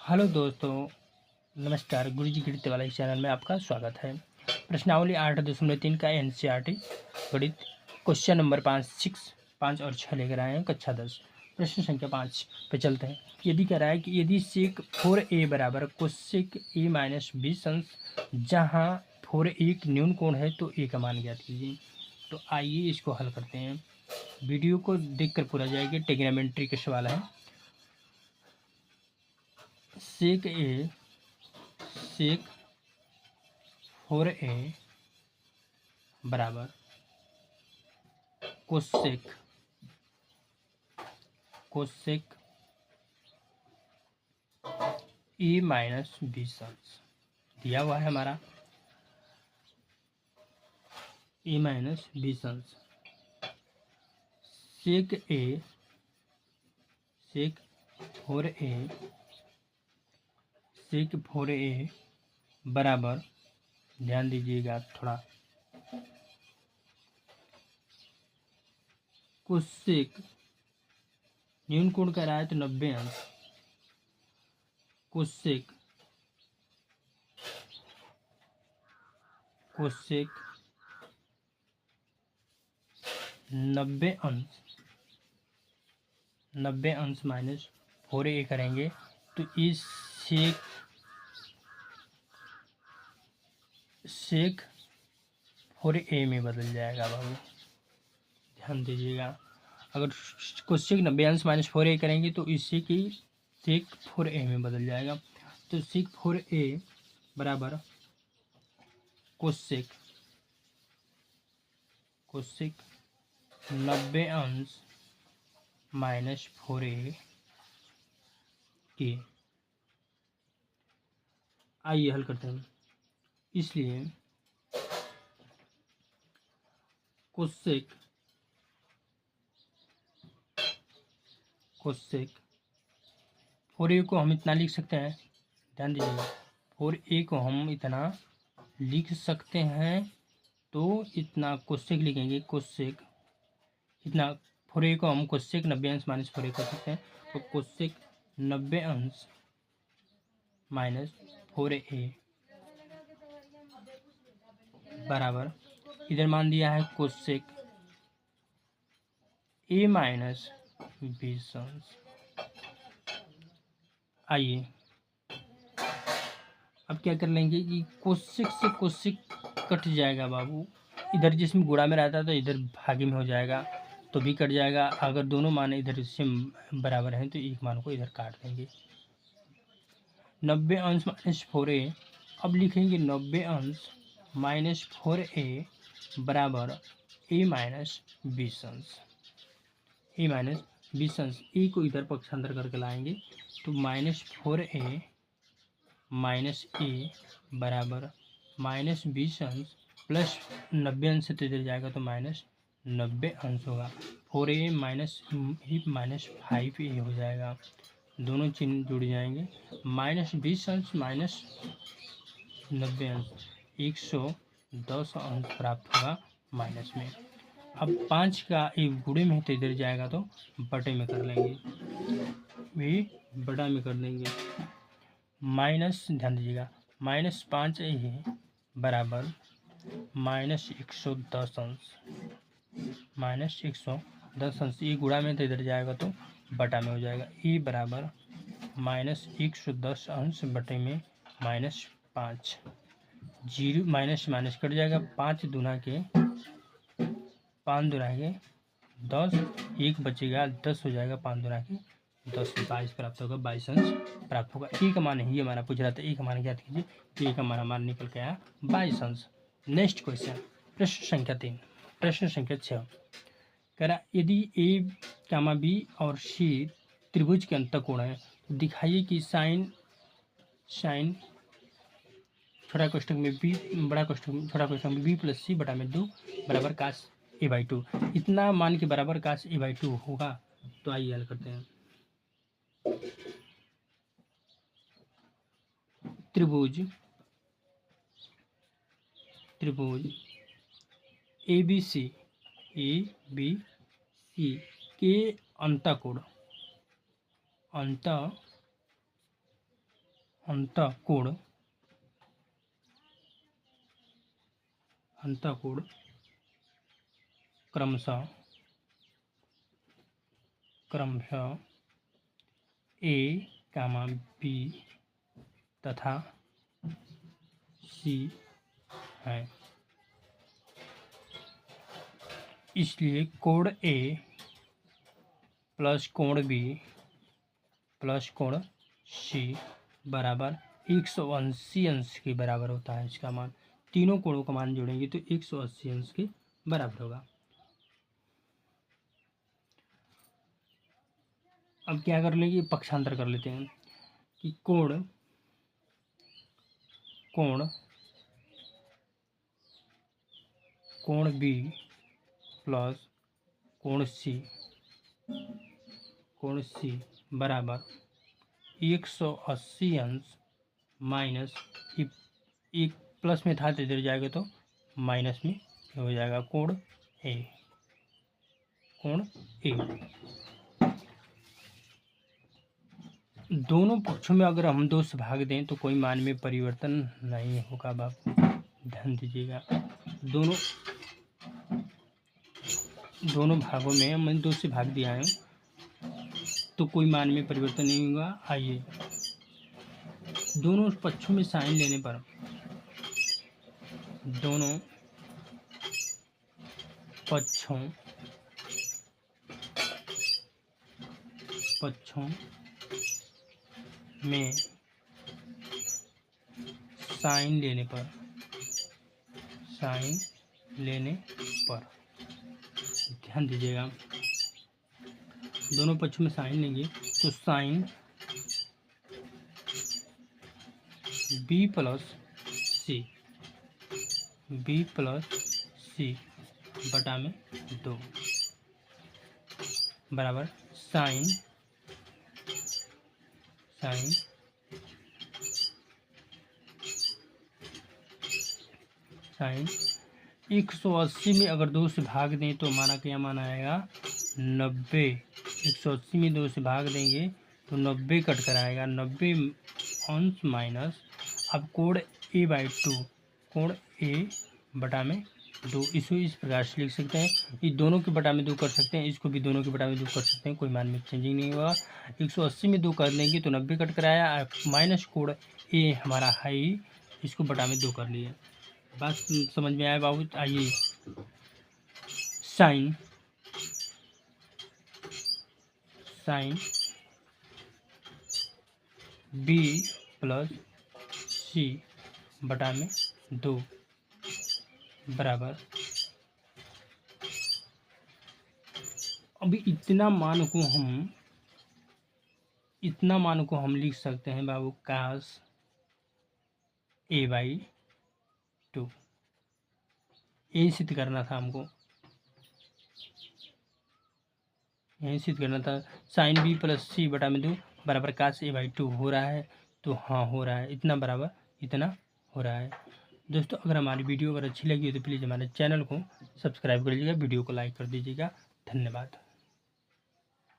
Hello दोस्तों, नमस्कार। गुरुजी गणित वाला इस चैनल में आपका स्वागत है। प्रश्नावली 8.3 का एनसीईआरटी गणित क्वेश्चन नंबर 5 और 6 लेकर आए हैं कक्षा 10। प्रश्न संख्या 5 पे चलते हैं। यदि कह रहा है कि यदि सेक 4a बराबर कोसेक a माइनस 20 अंश, जहाँ 4a एक न्यून कोण है तो a का मान ज्ञात कीजिए। तो आइए इसको हल करते हैं। वीडियो को देखकर पूरा जाएगा। ट्रिग्नोमेट्री का सवाल है। सेक 4a बराबर कोसेक ए माइनस 20 अंश दिया हुआ है हमारा। ए माइनस 20 अंश सेक 4a बराबर, ध्यान दीजिएगा थोड़ा, कोसेक न्यून कोण कह रहा है तो 90 अंश कोसेक 90 अंश माइनस 4a करेंगे तो इस सेक 4a में बदल जाएगा बाबू। ध्यान दीजिएगा, अगर कोसेक 90 अंश माइनस 4a करेंगे तो इससे की सेक 4a में बदल जाएगा। तो सेक 4a बराबर कोसेक 90 अंश माइनस 4a के। आइए हल करते हैं। इसलिए कोसेक 4a को हम इतना लिख सकते हैं। ध्यान दीजिएगा, 4a को हम इतना लिख सकते हैं। तो इतना कोसेक लिखेंगे, कोसेक इतना 4a को हम कोसेक 90 अंश माइनस 4a कर सकते हैं। तो कोसेक 90 अंश माइनस 4a बराबर, इधर मान दिया है कोसेक a माइनस 20 अंश। आइए अब क्या कर लेंगे कि कोसेक से कोसेक कट जाएगा बाबू। इधर जिसमें गुणा में रहता है तो इधर भागे में हो जाएगा, तो भी कट जाएगा। अगर दोनों मान इधर से बराबर हैं तो एक मान को इधर काट देंगे। 90 अंश माइनस 4a, अब लिखेंगे 90 अंश माइनस 4a बराबर a माइनस 20 अंश। a माइनस 20 अंश, a को इधर पक्षांतर करके लाएंगे तो माइनस 4a माइनस a बराबर माइनस 20 अंश प्लस 90 अंश से तो इधर जाएगा तो माइनस 90 अंश होगा। 4a माइनस 5a हो जाएगा, दोनों चिन्ह जुड़ जाएंगे। माइनस 20 अंश माइनस 90 अंश 110 अंश प्राप्त होगा माइनस में। अब 5 का एक गुणे में तो इधर जाएगा तो बटे में कर लेंगे, भी बटा में कर देंगे। माइनस, ध्यान दीजिएगा, माइनस 5a बराबर माइनस 110 अंश माइनस 110 अंश। ये गुणा में तो इधर जाएगा तो बटा में हो जाएगा। ए बराबर माइनस 110 अंश बटे में minus 5। Zero minus minus cut जाएगा। 5 दूना के 10, एक बचेगा 10 हो जाएगा। 5 दूना के 10, 22 प्राप्त होगा, 22 अंश प्राप्त होगा। ए का मान ही हमारा पूछ रहा था, ए का मान ज्ञात कीजिए। तो ए का हमारा मान निकल के आया 22 अंश। नेक्स्ट क्वेश्चन, प्रश्न संख्या 3। प्रश्न संख्या 6 कह रहा, यदि ए कामा बी और सी त्रिभुज के अंतःकोण है तो दिखाइए कि साइन छोटा कोष्ठक में बी, बड़ा कोष्ठक में छोटा कोष्ठक में बी प्लस सी बटा में 2 बराबर काश a/2, इतना मान के बराबर काश a/2 होगा। तो आइए हल करते हैं। त्रिभुज ABC के अंतःकोण अंतःकोण क्रमशः ए कामा बी तथा सी है। इसलिए कोण ए प्लस कोण बी प्लस कोण सी बराबर 180 अंश के बराबर होता है। इसका मान तीनों कोणों का मान जोड़ेंगे तो 180 अंश के बराबर होगा। अब क्या कर लेंगे, पक्षांतर कर लेते हैं कि कोण बी प्लस कोण सी बराबर 180 अंश माइनस एक प्लस में था तो इधर जाएगा तो माइनस में हो जाएगा कोण ए। दोनों पक्षों में अगर हम 2 से भाग दें तो कोई मान में परिवर्तन नहीं होगा। बाबू ध्यान दीजिएगा, दोनों भागों में हमने 2 से भाग दिया है तो कोई मान में परिवर्तन नहीं होगा। आइए दोनों पक्षों में साइन लेने पर दोनों पक्षों में साइन लेने पर ध्यान दीजिएगा, दोनों पक्षों में साइन लेंगे तो साइन बी प्लस सी बटा में 2 बराबर साइन 180 में अगर 2 से भाग दें तो हमारा क्या मान आएगा 90। 180 में 2 से भाग देंगे तो 90 कट कर आएगा 90 अंश माइनस। अब कोण ए बाई 2 कोण ए बटा में 2 इसको इस प्रकार से लिख सकते हैं। ये दोनों के बटा में 2 कर सकते हैं, इसको भी दोनों के बटा में 2 कर सकते हैं, कोई मान में चेंजिंग नहीं होगा। 180 में 2 कर देंगे तो 90 कट कर आया माइनस कोण ए हमारा हाई, इसको बटा में 2 कर लिए। बात समझ में आया बाबू। आइए साइन बी प्लस सी बटा में 2 बराबर, अभी इतना मान को हम लिख सकते हैं बाबू कास ए बाई 2। यही सिद्ध करना था हमको, साइन बी प्लस सी बटा में 2 बराबर कास ए बाई 2 हो रहा है। तो हाँ हो रहा है, इतना बराबर इतना हो रहा है। दोस्तों अगर हमारी वीडियो अगर अच्छी लगी हो तो प्लीज़ हमारे चैनल को सब्सक्राइब कर लीजिएगा, वीडियो को लाइक कर दीजिएगा। धन्यवाद।